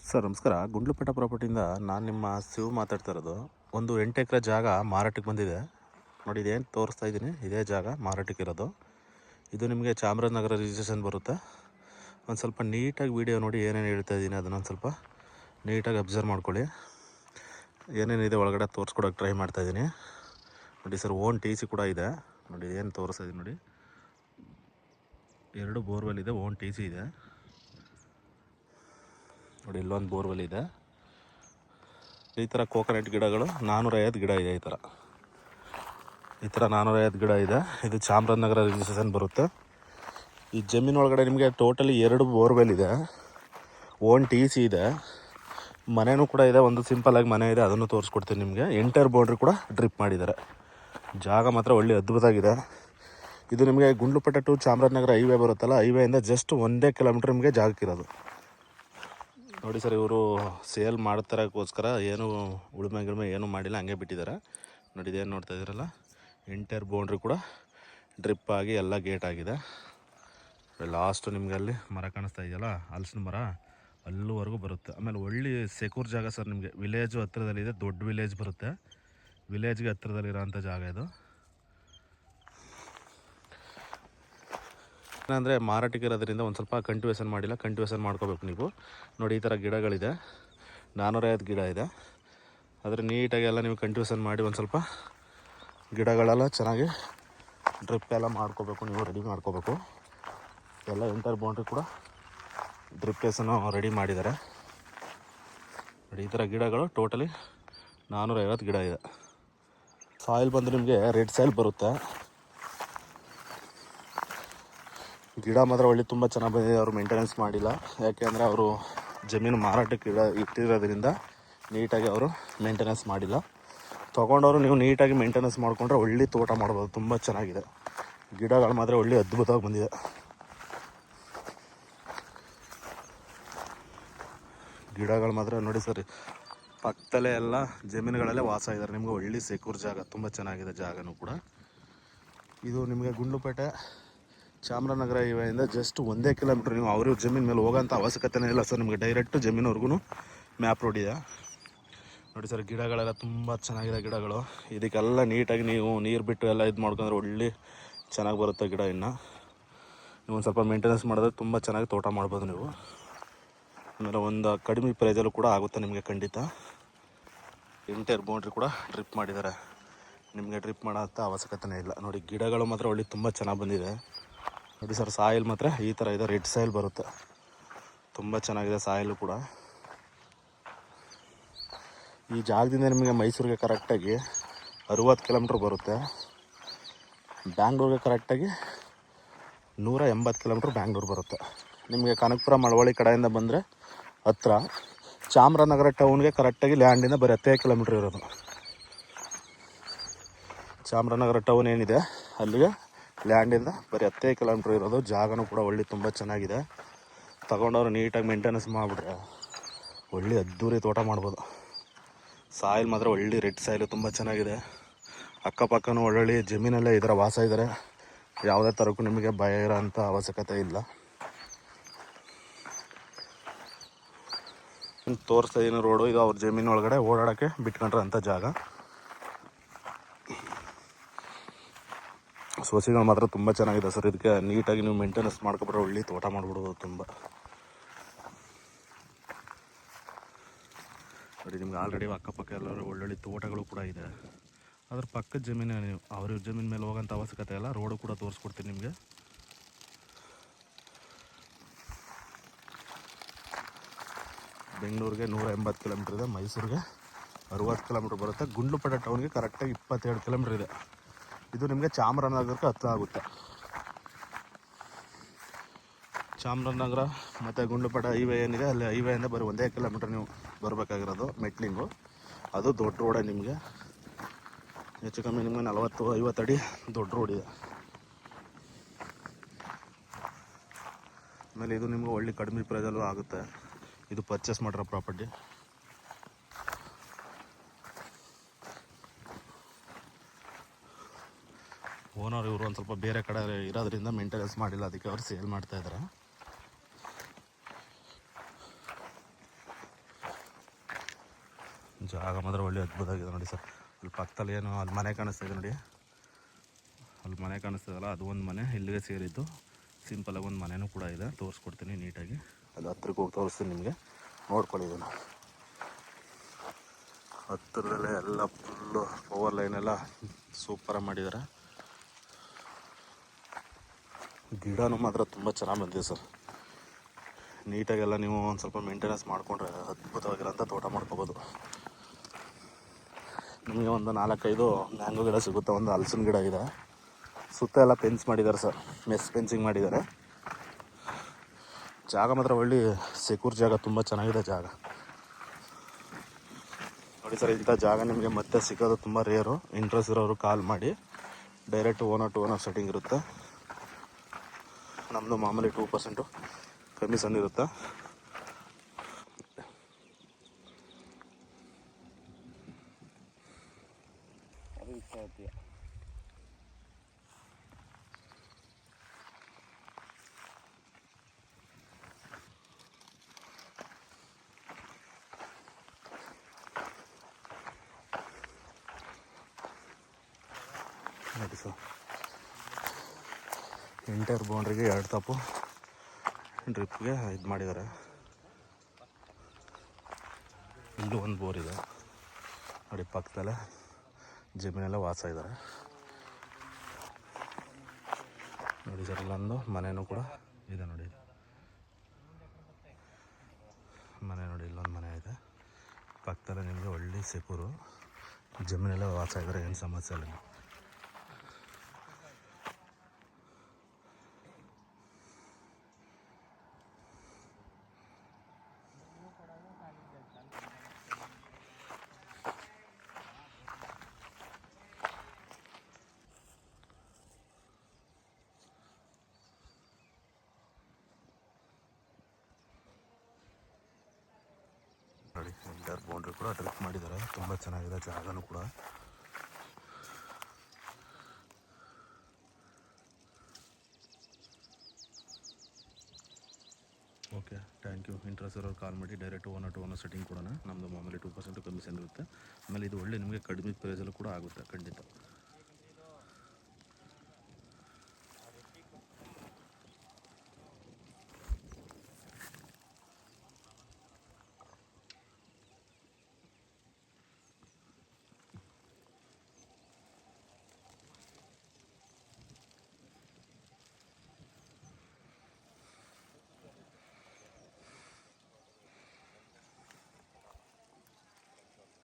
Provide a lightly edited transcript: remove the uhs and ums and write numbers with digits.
Sir ನಮಸ್ಕಾರ. ಗುಂಡ್ಲುಪೇಟೆ ಪ್ರಾಪರ್ಟಿಯಿಂದ ನಾನು ನಿಮ್ಮ ಶಿವ್ ಮಾತಾಡ್ತಾ ಇರೋದು. ಒಂದು 8 ಎಕರೆ ಜಾಗ ಮಾರಾಟಕ್ಕೆ ಬಂದಿದೆ ನೋಡಿ. ಇದೇನು ತೋರಿಸ್ತಾ ಇದ್ದೀನಿ ಇದೇ ಜಾಗ ಮಾರಾಟಕ್ಕೆ ಇರೋದು. ಇದು ನಿಮಗೆ ಚಾಮರಾಜನಗರ ರಿಜಿಸ್ಟ್ರೇಷನ್ ಬರುತ್ತೆ. ಒಂದು ಸ್ವಲ್ಪ ನೀಟಾಗಿ ವೀಡಿಯೋ ನೋಡಿ ಏನೇನು ಹೇಳ್ತಾ ಇದ್ದೀನಿ ಅದನ್ನೊಂದು ಸ್ವಲ್ಪ ನೀಟಾಗಿ ಅಬ್ಸರ್ವ್ ಮಾಡ್ಕೊಳ್ಳಿ. ಏನೇನಿದೆ ಒಳಗಡೆ ತೋರಿಸ್ಕೊಡೋಕೆ ಟ್ರೈ ಮಾಡ್ತಾಯಿದ್ದೀನಿ ನೋಡಿ. ಸರ್ ಓನ್ ಟಿ ಸಿ ಕೂಡ ಇದೆ ನೋಡಿ. ಏನು ತೋರಿಸ್ತಾ ಇದ್ದೀನಿ ನೋಡಿ. 2 ಬೋರ್ವೆಲ್ ಇದೆ, ಓನ್ ಟಿ ಸಿ ಇದೆ ನೋಡಿ. ಇಲ್ಲೊಂದು ಬೋರ್ವೆಲ್ ಇದೆ. ಈ ಥರ ಕೋಕೋನಟ್ ಗಿಡಗಳು 450 ಗಿಡ ಇದೆ. ಈ ಥರ 450 ಗಿಡ ಇದೆ. ಇದು ಚಾಮರಾಜನಗರ ರಿಜಿಸ್ಟ್ರೇಷನ್ ಬರುತ್ತೆ. ಈ ಜಮೀನು ಒಳಗಡೆ ನಿಮಗೆ ಟೋಟಲಿ 2 ಬೋರ್ವೆಲ್ ಇದೆ, ಓನ್ ಟಿ ಸಿ ಇದೆ, ಮನೆಯೂ ಕೂಡ ಇದೆ. ಒಂದು ಸಿಂಪಲ್ಲಾಗಿ ಮನೆ ಇದೆ, ಅದನ್ನು ತೋರಿಸ್ಕೊಡ್ತೀನಿ ನಿಮಗೆ. ಎಂಟೈರ್ ಬೌಂಡ್ರಿ ಕೂಡ ಡ್ರಿಪ್ ಮಾಡಿದ್ದಾರೆ. ಜಾಗ ಮಾತ್ರ ಒಳ್ಳೆ ಅದ್ಭುತವಾಗಿದೆ. ಇದು ನಿಮಗೆ ಗುಂಡ್ಲುಪೇಟೆ ಟು ಚಾಮರಾಜನಗರ ಹೈವೇ ಬರುತ್ತಲ್ಲ, ಹೈವೇಯಿಂದ ಜಸ್ಟ್ 1 ಕಿಲೋಮೀಟ್ರ್ ನಿಮಗೆ ಜಾಗಕ್ಕಿರೋದು ನೋಡಿ. ಸರ್ ಇವರು ಸೇಲ್ ಮಾಡ್ತಾರಕ್ಕೋಸ್ಕರ ಏನು ಉಳುಮೆ ಏನೂ ಮಾಡಿಲ್ಲ, ಹಂಗೆ ಬಿಟ್ಟಿದ್ದಾರೆ ನೋಡಿ. ಇದೇನು ನೋಡ್ತಾ ಇದ್ದೀರಲ್ಲ, ಎಂಟೈರ್ ಬೌಂಡ್ರಿ ಕೂಡ ಡ್ರಿಪ್ ಆಗಿ ಎಲ್ಲ ಗೇಟ್ ಆಗಿದೆ. ಲಾಸ್ಟು ನಿಮಗೆ ಅಲ್ಲಿ ಮರ ಕಾಣಿಸ್ತಾ ಇದೆಯಲ್ಲ, ಹಲಸಿನ ಮರ, ಅಲ್ಲಿವರೆಗೂ ಬರುತ್ತೆ. ಆಮೇಲೆ ಒಳ್ಳೆ ಸೆಕ್ಯೂರ್ ಜಾಗ ಸರ್. ನಿಮಗೆ ವಿಲೇಜು ಹತ್ತಿರದಲ್ಲಿದೆ, ದೊಡ್ಡ ವಿಲೇಜ್ ಬರುತ್ತೆ. ವಿಲೇಜ್ಗೆ ಹತ್ತಿರದಲ್ಲಿರೋಂಥ ಜಾಗ ಇದು. ಏನಂದರೆ ಮಾರಾಟಕ್ಕೆ ಇರೋದ್ರಿಂದ ಒಂದು ಸ್ವಲ್ಪ ಕಂಟಿವೇಷನ್ ಮಾಡಿಲ್ಲ, ಕಂಟಿವೇಷನ್ ಮಾಡ್ಕೋಬೇಕು ನೀವು ನೋಡಿ. ಈ ಥರ ಗಿಡಗಳಿದೆ, 450 ಗಿಡ ಇದೆ. ಆದರೆ ನೀಟಾಗಿ ಎಲ್ಲ ನೀವು ಕಂಟಿವೇಷನ್ ಮಾಡಿ ಒಂದು ಸ್ವಲ್ಪ ಗಿಡಗಳೆಲ್ಲ ಚೆನ್ನಾಗಿ ಡ್ರಿಪ್ ಎಲ್ಲ ಮಾಡ್ಕೋಬೇಕು, ನೀವು ರೆಡಿ ಮಾಡ್ಕೋಬೇಕು. ಎಲ್ಲ ಎಂಟರ್ ಬೌಂಡ್ರಿ ಕೂಡ ಡ್ರಿಪ್ಪೇಸನ್ನು ರೆಡಿ ಮಾಡಿದ್ದಾರೆ ನೋಡಿ. ಈ ಥರ ಗಿಡಗಳು ಟೋಟಲಿ 450 ಗಿಡ ಇದೆ. ಸಾಯಿಲ್ ಬಂದು ನಿಮಗೆ ರೆಡ್ ಸಾಯಿಲ್ ಬರುತ್ತೆ. ಗಿಡ ಮಾತ್ರ ಒಳ್ಳೆ ತುಂಬ ಚೆನ್ನಾಗಿ ಬಂದಿದೆ. ಅವರು ಮೇಂಟೆನೆನ್ಸ್ ಮಾಡಿಲ್ಲ, ಯಾಕೆಂದರೆ ಅವರು ಜಮೀನು ಮಾರಾಟಕ್ಕೆ ಇಟ್ಟಿರೋದ್ರಿಂದ ನೀಟಾಗಿ ಅವರು ಮೇಂಟೆನೆನ್ಸ್ ಮಾಡಿಲ್ಲ. ತೊಗೊಂಡವರು ನೀವು ನೀಟಾಗಿ ಮೇಂಟೆನೆನ್ಸ್ ಮಾಡಿಕೊಂಡ್ರೆ ಒಳ್ಳೆ ತೋಟ ಮಾಡ್ಬೋದು, ತುಂಬ ಚೆನ್ನಾಗಿದೆ. ಗಿಡಗಳು ಮಾತ್ರ ಒಳ್ಳೆ ಅದ್ಭುತವಾಗಿ ಬಂದಿದೆ. ಗಿಡಗಳು ಮಾತ್ರ ನೋಡಿ ಸರ್, ಪಕ್ಕದಲ್ಲೇ ಎಲ್ಲ ಜಮೀನುಗಳಲ್ಲೇ ವಾಸ ಇದ್ದಾರೆ. ನಿಮಗೆ ಒಳ್ಳೆ ಸೆಕ್ಯೂರ್ ಜಾಗ, ತುಂಬ ಚೆನ್ನಾಗಿದೆ ಜಾಗನೂ ಕೂಡ. ಇದು ನಿಮಗೆ ಗುಂಡ್ಲುಪೇಟೆ ಚಾಮರಾಜನಗರ ಹೈವೇಯಿಂದ ಜಸ್ಟ್ 1 ಕಿಲೋಮೀಟ್ರ್. ನೀವು ಅವ್ರ ಜಮೀನು ಮೇಲೆ ಹೋಗೋಂಥ ಅವಶ್ಯಕತೆನೇ ಇಲ್ಲ ಸರ್. ನಿಮಗೆ ಡೈರೆಕ್ಟು ಜಮೀನವರೆಗೂ ಮ್ಯಾಪ್ ರೋಡ್ ಇದೆ ನೋಡಿ. ಸರ್ ಗಿಡಗಳೆಲ್ಲ ತುಂಬ ಚೆನ್ನಾಗಿದೆ ಗಿಡಗಳು. ಇದಕ್ಕೆಲ್ಲ ನೀಟಾಗಿ ನೀವು ನೀರು ಬಿಟ್ಟು ಎಲ್ಲ ಇದು ಮಾಡ್ಕೊಂಡ್ರೆ ಒಳ್ಳೆ ಚೆನ್ನಾಗಿ ಬರುತ್ತೆ ಗಿಡ. ಇನ್ನು ನೀವು ಒಂದು ಸ್ವಲ್ಪ ಮೇಂಟೆನೆನ್ಸ್ ಮಾಡಿದ್ರೆ ತುಂಬ ಚೆನ್ನಾಗಿ ತೋಟ ಮಾಡ್ಬೋದು ನೀವು. ಆಮೇಲೆ ಒಂದು ಕಡಿಮೆ ಪ್ರೈಸಲ್ಲೂ ಕೂಡ ಆಗುತ್ತೆ ನಿಮಗೆ ಖಂಡಿತ. ಎಂಟೈರ್ ಬೌಂಡ್ರಿ ಕೂಡ ಡ್ರಿಪ್ ಮಾಡಿದ್ದಾರೆ. ನಿಮಗೆ ಡ್ರಿಪ್ ಮಾಡೋಂಥ ಅವಶ್ಯಕತೆನೇ ಇಲ್ಲ ನೋಡಿ. ಗಿಡಗಳು ಮಾತ್ರ ಒಳ್ಳೆ ತುಂಬ ಚೆನ್ನಾಗಿ ಬಂದಿದೆ ನೋಡಿ. ಸರ್ ಸಾಯಿಲ್ ಮಾತ್ರ ಈ ಥರ ಇದೆ, ರೆಡ್ ಸಾಯಿಲ್ ಬರುತ್ತೆ, ತುಂಬ ಚೆನ್ನಾಗಿದೆ ಸಾಯಿಲು ಕೂಡ. ಈ ಜಾಗದಿಂದ ನಿಮಗೆ ಮೈಸೂರಿಗೆ ಕರೆಕ್ಟಾಗಿ 60 ಕಿಲೋಮೀಟ್ರ್ ಬರುತ್ತೆ. ಬ್ಯಾಂಗ್ಳೂರಿಗೆ ಕರೆಕ್ಟಾಗಿ 180 ಕಿಲೋಮೀಟ್ರ್ ಬ್ಯಾಂಗ್ಳೂರು ಬರುತ್ತೆ. ನಿಮಗೆ ಕನಕಪುರ ಮಳವಳ್ಳಿ ಕಡೆಯಿಂದ ಬಂದರೆ ಹತ್ತಿರ. ಚಾಮರಾಜನಗರ ಟೌನ್ಗೆ ಕರೆಕ್ಟಾಗಿ ಲ್ಯಾಂಡಿಂದ ಬರೀ 10 ಕಿಲೋಮೀಟ್ರ್ ಇರೋದು. ಚಾಮರಾಜನಗರ ಟೌನ್ ಏನಿದೆ ಅಲ್ಲಿಗೆ ಲ್ಯಾಂಡಿಂದ ಬರೀ 10 ಕಿಲೋಮೀಟ್ರ್ ಇರೋದು. ಜಾಗನೂ ಕೂಡ ಒಳ್ಳೆ ತುಂಬ ಚೆನ್ನಾಗಿದೆ. ತಗೊಂಡವ್ರು ನೀಟಾಗಿ ಮೇಂಟೆನೆನ್ಸ್ ಮಾಡಿಬಿಟ್ರೆ ಒಳ್ಳೆ ಅದ್ದೂರಿ ತೋಟ ಮಾಡ್ಬೋದು. ಸಾಯಿಲ್ ಮಾತ್ರ ಒಳ್ಳೆ ರೆಡ್ ಸಾಯಿಲು ತುಂಬ ಚೆನ್ನಾಗಿದೆ. ಅಕ್ಕಪಕ್ಕನೂ ಒಳ್ಳೊಳ್ಳೆ ಜಮೀನಲ್ಲೇ ಇದರ ವಾಸ ಇದ್ದಾರೆ. ಯಾವುದೇ ಥರಕ್ಕೂ ನಿಮಗೆ ಭಯ ಇರೋಂಥ ಅವಶ್ಯಕತೆ ಇಲ್ಲ. ತೋರಿಸ್ತಾ ಇದ್ದೀನಿ ರೋಡು. ಇದು ಅವ್ರ ಜಮೀನು ಒಳಗಡೆ ಓಡಾಡೋಕ್ಕೆ ಬಿಟ್ಕೊಂಡ್ರೆ ಅಂಥ ಜಾಗ. ಸೊಸೆಗಳು ಮಾತ್ರ ತುಂಬ ಚೆನ್ನಾಗಿದೆ ಸರ್. ಇದಕ್ಕೆ ನೀಟಾಗಿ ನೀವು ಮೇಂಟೆನೆನ್ಸ್ ಮಾಡ್ಕೊಬಿಟ್ರೆ ಒಳ್ಳೆ ತೋಟ ಮಾಡಿಬಿಡ್ಬೋದು ತುಂಬ ನೋಡಿ. ನಿಮ್ಗೆ ಆಲ್ರೆಡಿ ಅಕ್ಕಪಕ್ಕ ಎಲ್ಲರೂ ಒಳ್ಳೊಳ್ಳೆ ತೋಟಗಳು ಕೂಡ ಇದೆ. ಅದ್ರ ಪಕ್ಕದ ಜಮೀನು, ನೀವು ಅವ್ರ ಜಮೀನು ಮೇಲೆ ಹೋಗೋಂಥ ಅವಶ್ಯಕತೆ ಇಲ್ಲ. ರೋಡು ಕೂಡ ತೋರಿಸ್ಕೊಡ್ತೀನಿ ನಿಮಗೆ. ಬೆಂಗಳೂರಿಗೆ 180 ಕಿಲೋಮೀಟ್ರ್ ಇದೆ, ಮೈಸೂರಿಗೆ 60 ಕಿಲೋಮೀಟ್ರ್ ಬರುತ್ತೆ. ಗುಂಡ್ಲುಪೇಟೆ ಟೌನ್ಗೆ ಕರೆಕ್ಟಾಗಿ 22 ಕಿಲೋಮೀಟ್ರ್ ಇದೆ. ಇದು ನಿಮಗೆ ಚಾಮರಾಜನಗರಕ್ಕೆ ಹತ್ತಿರ ಆಗುತ್ತೆ. ಚಾಮರಾಜನಗರ ಮತ್ತು ಗುಂಡ್ಲುಪೇಟೆ ಹೈವೇ ಏನಿದೆ ಅಲ್ಲಿ ಹೈವೇಯಿಂದ ಬರೀ 1 ಕಿಲೋಮೀಟ್ರ್ ನೀವು ಬರಬೇಕಾಗಿರೋದು. ಮೆಟ್ಲಿಂಗು ಅದು ದೊಡ್ಡ ರೋಡೇ. ನಿಮಗೆ ಹೆಚ್ಚು ಕಮ್ಮಿ ನಿಮಗೆ 40-50 ಅಡಿ ದೊಡ್ಡ ರೋಡ್ ಇದೆ. ಆಮೇಲೆ ಇದು ನಿಮಗೆ ಒಳ್ಳೆ ಕಡಿಮೆ ಪ್ರೈಸಲ್ಲೂ ಆಗುತ್ತೆ. ಇದು ಪರ್ಚೇಸ್ ಮಾಡಿರೋ ಪ್ರಾಪರ್ಟಿ. ಓನರ್ ಇವರು ಒಂದು ಸ್ವಲ್ಪ ಬೇರೆ ಕಡೆ ಇರೋದ್ರಿಂದ ಮೇಂಟೆನೆನ್ಸ್ ಮಾಡಿಲ್ಲ, ಅದಕ್ಕೆ ಅವ್ರು ಸೇಲ್ ಮಾಡ್ತಾಯಿದ್ದಾರೆ. ಜಾಗ ಮಾತ್ರ ಒಳ್ಳೆ ಅದ್ಭುತ ಆಗಿದೆ ನೋಡಿ ಸರ್. ಅಲ್ಲಿ ಪಕ್ಕದಲ್ಲಿ ಏನು ಅಲ್ಲಿ ಮನೆ ಕಾಣಿಸ್ತಾಯಿದೆ ನೋಡಿ, ಅಲ್ಲಿ ಮನೆ ಕಾಣಿಸ್ತದಲ್ಲ ಅದು ಒಂದು ಮನೆ ಇಲ್ಲಿಗೆ ಸೇರಿದ್ದು. ಸಿಂಪಲಾಗಿ ಒಂದು ಮನೆಯೂ ಕೂಡ ಇದೆ, ತೋರಿಸ್ಕೊಡ್ತೀನಿ ನೀಟಾಗಿ. ಅಲ್ಲಿ ಹತ್ರಕ್ಕೆ ಹೋಗಿ ತೋರಿಸ್ತೀನಿ ನಿಮಗೆ, ನೋಡ್ಕೊಳ್ಳಿ ಇದನ್ನು. ಹತ್ತಿರದಲ್ಲೇ ಎಲ್ಲ ಫುಲ್ಲು ಪವರ್ ಲೈನೆಲ್ಲ ಸೂಪರಾಗಿ ಮಾಡಿದ್ದಾರೆ. ಗಿಡನೂ ಮಾತ್ರ ತುಂಬ ಚೆನ್ನಾಗಿ ಬಂದಿದೆ ಸರ್. ನೀಟಾಗೆಲ್ಲ ನೀವು ಒಂದು ಸ್ವಲ್ಪ ಮೇಂಟೆನೆನ್ಸ್ ಮಾಡಿಕೊಂಡ್ರೆ ಅದ್ಭುತವಾಗಿರೋಂಥ ತೋಟ ಮಾಡ್ಕೋಬೋದು. ನಿಮಗೆ ಒಂದು 4-5 ಮ್ಯಾಂಗೋ ಗಿಡ ಸಿಗುತ್ತೆ, ಒಂದು ಹಲಸಿನ ಗಿಡ ಇದೆ. ಸುತ್ತ ಎಲ್ಲ ಫೆನ್ಸ್ ಮಾಡಿದ್ದಾರೆ ಸರ್, ಮೆಸ್ ಫೆನ್ಸಿಂಗ್ ಮಾಡಿದ್ದಾರೆ. ಜಾಗ ಮಾತ್ರ ಒಳ್ಳೆ ಸೆಕ್ಯೂರ್ ಜಾಗ, ತುಂಬ ಚೆನ್ನಾಗಿದೆ ಜಾಗ ನೋಡಿ ಸರ್. ಇಂಥ ಜಾಗ ನಿಮಗೆ ಮತ್ತೆ ಸಿಗೋದು ತುಂಬ ರೇರು. ಇಂಟ್ರೆಸ್ಟ್ ಇರೋರು ಕಾಲ್ ಮಾಡಿ, direct owner to owner setting ಇರುತ್ತೆ. ನಮ್ಮದು ಮಾಮೂಲಿ 2% ಕಮಿಷನ್ ಇರುತ್ತೆ. ಅದು ಇಷ್ಟ ಆಯ್ತು. ನೋಡಿ ಸರ್, ಎಂಟೈರ್ ಬೌಂಡ್ರಿಗೆ 2 ತಪ್ಪು ಡ್ರಿಪ್ಗೆ ಇದು ಮಾಡಿದ್ದಾರೆ. ಇಲ್ಲೂ ಒಂದು ಬೋರ್ ಇದೆ ನೋಡಿ, ಪಕ್ಕದಲ್ಲೇ ಜಮೀನೆಲ್ಲ ವಾಸ ಇದ್ದಾರೆ ನೋಡಿ ಸರ್. ಇಲ್ಲೊಂದು ಮನೆಯೂ ಕೂಡ ಇದೆ ನೋಡಿ, ಮನೆ ನೋಡಿ, ಇಲ್ಲೊಂದು ಮನೆ ಇದೆ ಪಕ್ಕದಲ್ಲೇ. ನಿಮಗೆ ಒಳ್ಳೆ ಸೆಕ್ಯೂರು, ಜಮೀನೆಲ್ಲ ವಾಸ ಇದ್ದಾರೆ, ಏನು ಸಮಸ್ಯೆ ಇಲ್ಲ. ನೋಡಿ, ಎಂಟೈರ್ ಬೌಂಡ್ರಿ ಕೂಡ ಡ್ರಿಪ್ ಮಾಡಿದ್ದಾರೆ, ತುಂಬ ಚೆನ್ನಾಗಿದೆ ಜಾಗನೂ ಕೂಡ. Okay, thank you. ಇಂಟ್ರೆಸ್ಟ್ ಇರೋರು ಕಾಲ್ ಮಾಡಿ, direct owner to owner setting ಕೊಡೋಣ. ನಮ್ಮದು ಮಾಮೂಲಿ 2% ಕಮಿಷನ್ ಇರುತ್ತೆ. ಆಮೇಲೆ ಇದು ಒಳ್ಳೆ ನಿಮಗೆ ಕಡಿಮೆ ಪ್ರೈಸಲ್ಲೂ ಕೂಡ ಆಗುತ್ತೆ ಖಂಡಿತ.